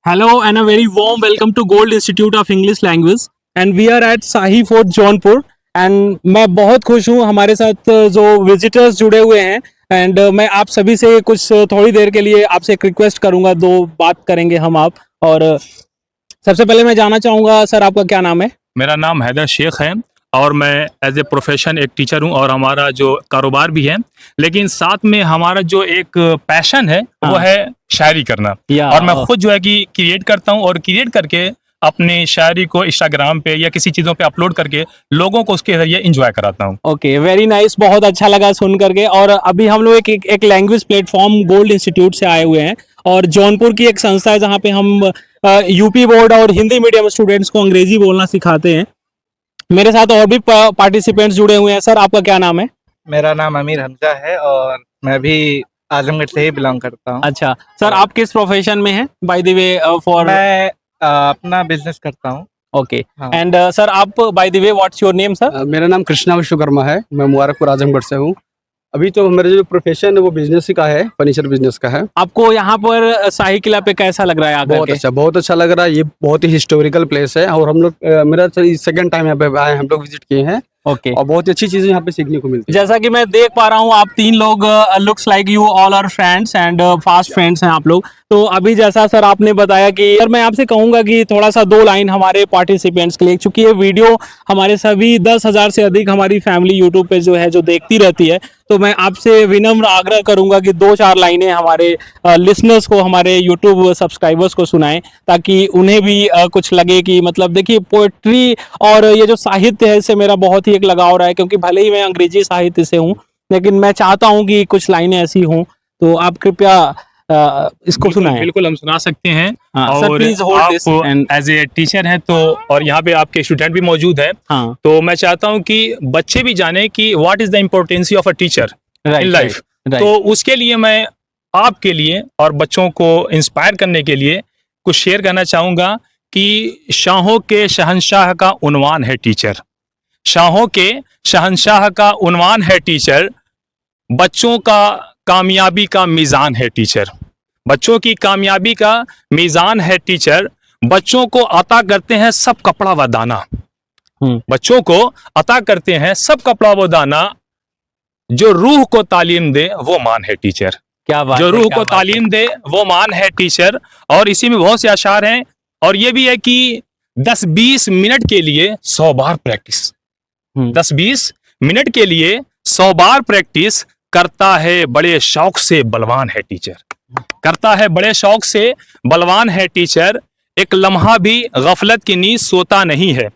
Hello and a very warm welcome to Gold Institute of English Language and we are at shahi fort Jaunpur and मैं बहुत खुश हूँ हमारे साथ जो विजिटर्स जुड़े हुए हैं एंड मैं आप सभी से कुछ थोड़ी देर के लिए आपसे एक रिक्वेस्ट करूंगा, दो बात करेंगे हम आप। और सबसे पहले मैं जानना चाहूंगा सर, आपका क्या नाम है? मेरा नाम हैदर शेख है और मैं एज ए प्रोफेशन एक टीचर हूं और हमारा जो कारोबार भी है, लेकिन साथ में हमारा जो एक पैशन है वो है शायरी करना। और मैं खुद जो है कि क्रिएट करता हूं और क्रिएट करके अपनी शायरी को इंस्टाग्राम पे या किसी चीज़ों पे अपलोड करके लोगों को उसके जरिए एंजॉय कराता हूं। ओके, वेरी नाइस, बहुत अच्छा लगा सुन करके। और अभी हम लोग एक लैंग्वेज प्लेटफॉर्म गोल्ड इंस्टीट्यूट से आए हुए हैं और जौनपुर की एक संस्था है जहाँ पे हम यूपी बोर्ड और हिंदी मीडियम स्टूडेंट्स को अंग्रेजी बोलना सिखाते हैं। मेरे साथ और भी पार्टिसिपेंट्स जुड़े हुए हैं। सर, आपका क्या नाम है? मेरा नाम अमीर हमजा है और मैं भी आजमगढ़ से ही बिलोंग करता हूँ। अच्छा सर, आप किस प्रोफेशन में हैं बाय द वे? फॉर मैं अपना बिजनेस करता हूँ। ओके एंड सर, आप by the way what's your name sir? मेरा नाम कृष्णा विश्वकर्मा है, मैं मुबारकपुर आजमगढ़ से हूँ। अभी तो मेरा जो प्रोफेशन है वो बिजनेस का है, फर्नीचर बिजनेस का है। आपको यहाँ पर शाही किला पे कैसा लग रहा है आकर के? बहुत अच्छा लग रहा है। ये बहुत ही हिस्टोरिकल प्लेस है और हम लोग मेरा सेकंड टाइम यहाँ पे आए, हम लोग विजिट किए हैं। ओके और बहुत अच्छी चीजें यहाँ पे सीखने को मिलती है। जैसा कि मैं देख पा रहा हूँ, आप तीन लोग looks like you all are friends and fast friends हैं आप लोग। तो अभी जैसा सर आपने बताया कि सर, मैं आपसे कहूंगा कि थोड़ा सा दो लाइन हमारे पार्टिसिपेंट्स के लिए, क्योंकि ये वीडियो हमारे सभी 10,000 से अधिक हमारी फैमिली यूट्यूब पे जो है जो देखती रहती है, तो मैं आपसे विनम्र आग्रह करूंगा कि 2-4 लाइनें हमारे लिसनर्स को, हमारे यूट्यूब सब्सक्राइबर्स को सुनाएं ताकि उन्हें भी कुछ लगे कि मतलब देखिए, पोएट्री और ये जो साहित्य है इससे मेरा बहुत ही एक लगाव रहा है, क्योंकि भले ही मैं अंग्रेजी साहित्य से हूँ लेकिन मैं चाहता हूँ कि कुछ लाइनें ऐसी हों। तो आप कृपया इसको सुनाएं। बिल्कुल हम सुना सकते हैं। सर, और please hold this and as a teacher हैं तो, और यहाँ पे आपके स्टूडेंट भी मौजूद हैं, हाँ तो मैं चाहता हूँ कि बच्चे भी जाने कि what is the importance of a teacher in life. तो उसके लिए मैं आपके लिए और बच्चों को इंस्पायर करने के लिए कुछ शेयर करना चाहूँगा कि शाहों के शहंशाह का उन्वान है टीचर। शाहों के शहंशाह का उन्वान है टीचर, बच्चों का कामयाबी का मीज़ान है टीचर। बच्चों की कामयाबी का मीज़ान है टीचर, बच्चों को अता करते हैं सब कपड़ा व दाना। बच्चों को अता करते हैं सब कपड़ा व दाना, जो रूह को तालीम दे वो मान है टीचर। क्या बात जो है, रूह क्या को बात है। तालीम दे वो मान है टीचर। और इसी में बहुत से अशार हैं और ये भी है कि 10-20 मिनट के लिए 100 बार प्रैक्टिस। 10-20 मिनट के लिए 100 बार प्रैक्टिस, करता है बड़े शौक से बलवान है टीचर। करता है बड़े शौक से बलवान है टीचर, एक लम्हा भी गफलत की नींद सोता नहीं है।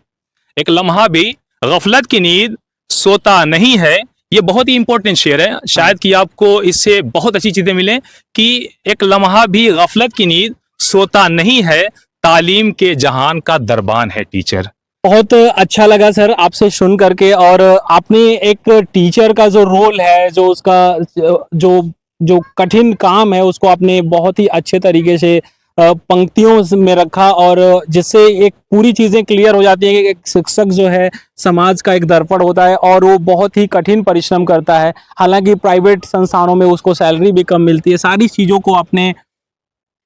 एक लम्हा भी गफलत की नींद सोता नहीं है। ये बहुत ही इंपॉर्टेंट शेर है, शायद कि आपको इससे बहुत अच्छी चीजें मिलें कि एक लम्हा भी गफलत की नींद सोता नहीं है, तालीम के जहान का दरबान है टीचर। बहुत अच्छा लगा सर आपसे सुन करके। और आपने एक टीचर का जो रोल है, जो उसका जो कठिन काम है, उसको आपने बहुत ही अच्छे तरीके से पंक्तियों में रखा और जिससे एक पूरी चीजें क्लियर हो जाती है कि एक शिक्षक जो है समाज का एक दर्पण होता है और वो बहुत ही कठिन परिश्रम करता है। हालांकि प्राइवेट संस्थानों में उसको सैलरी भी कम मिलती है। सारी चीजों को आपने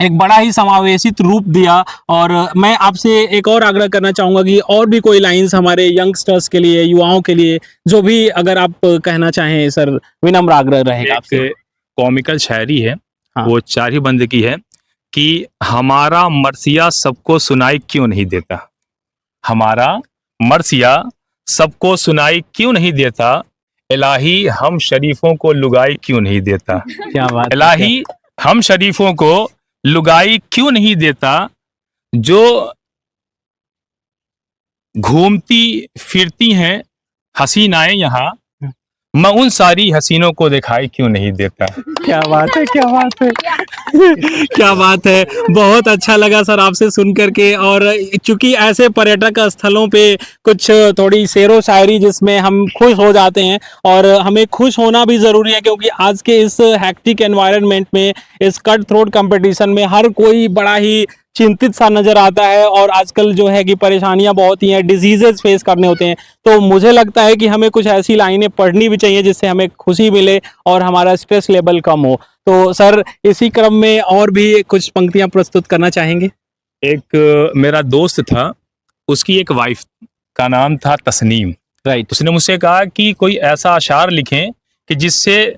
एक बड़ा ही समावेशित रूप दिया। और मैं आपसे एक और आग्रह करना चाहूंगा कि और भी कोई लाइंस हमारे यंगस्टर्स के लिए, युवाओं के लिए, जो भी अगर आप कहना चाहें सर, विनम्र आग्रह रहेगा आपसे। कॉमिकल शायरी है, हाँ। वो 4 ही बंद की है कि हमारा मरसिया सबको सुनाई क्यों नहीं देता। हमारा मरसिया सबको सुनाई क्यों नहीं देता, इलाही हम शरीफों को लुगाई क्यों नहीं देता। क्या बात, इलाही हम शरीफों को लुगाई क्यों नहीं देता, जो घूमती फिरती हैं हसीनाएं यहाँ, मैं उन सारी हसीनों को दिखाई क्यों नहीं देता। क्या बात है, क्या बात है। क्या बात है, बहुत अच्छा लगा सर आपसे सुन करके। और चूंकि ऐसे पर्यटक स्थलों पे कुछ थोड़ी शेरो शायरी जिसमें हम खुश हो जाते हैं, और हमें खुश होना भी ज़रूरी है, क्योंकि आज के इस हैक्टिक एनवायरनमेंट में, इस कट थ्रोट कंपटीशन में हर कोई बड़ा ही चिंतित सा नजर आता है और आजकल जो है कि परेशानियां बहुत ही हैं, डिजीजेस फेस करने होते हैं। तो मुझे लगता है कि हमें कुछ ऐसी लाइनें पढ़नी भी चाहिए जिससे हमें खुशी मिले और हमारा स्ट्रेस लेवल कम हो। तो सर, इसी क्रम में और भी कुछ पंक्तियां प्रस्तुत करना चाहेंगे? एक मेरा दोस्त था, उसकी एक वाइफ का नाम था तस्नीम। राइट। उसने मुझसे कहा कि कोई ऐसा अशार लिखें कि जिससे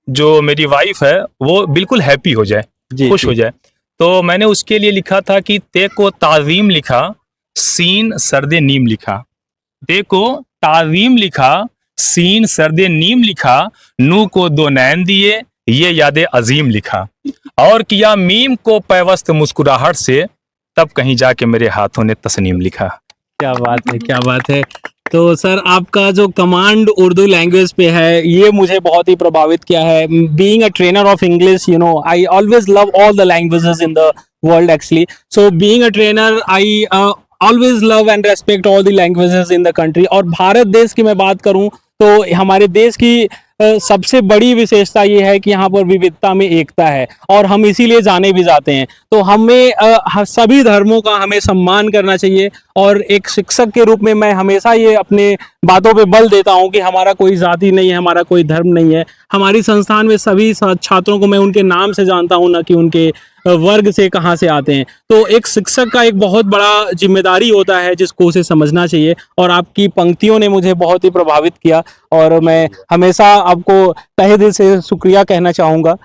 जो मेरी वाइफ है वो बिल्कुल हैप्पी हो जाए, जी खुश हो जाए। तो मैंने उसके लिए लिखा था कि ते को ताज़ीम लिखा, सीन सर्दे नीम लिखा। ते को ताज़ीम लिखा, सीन सर्दे नीम लिखा, नू को दो नैन दिए, ये याद अजीम लिखा, और किया मीम को पैवस्त मुस्कुराहट से, तब कहीं जाके मेरे हाथों ने तस्नीम लिखा। क्या बात है, क्या बात है। तो सर आपका जो कमांड उर्दू लैंग्वेज पे है ये मुझे बहुत ही प्रभावित किया है। Being a trainer of English, you know, I always love all the languages in the world actually. So being a trainer I always love and respect all the languages in the country. और भारत देश की मैं बात करूं तो हमारे देश की सबसे बड़ी विशेषता ये है कि यहाँ पर विविधता में एकता है और हम इसीलिए जाने भी जाते हैं। तो हमें सभी धर्मों का हमें सम्मान करना चाहिए। और एक शिक्षक के रूप में मैं हमेशा ये अपने बातों पे बल देता हूँ कि हमारा कोई जाति नहीं है, हमारा कोई धर्म नहीं है। हमारी संस्थान में सभी छात्रों को मैं उनके नाम से जानता हूँ, ना कि उनके वर्ग से कहाँ से आते हैं। तो एक शिक्षक का एक बहुत बड़ा जिम्मेदारी होता है जिसको उसे समझना चाहिए। और आपकी पंक्तियों ने मुझे बहुत ही प्रभावित किया और मैं हमेशा आपको तहे दिल से शुक्रिया कहना चाहूँगा।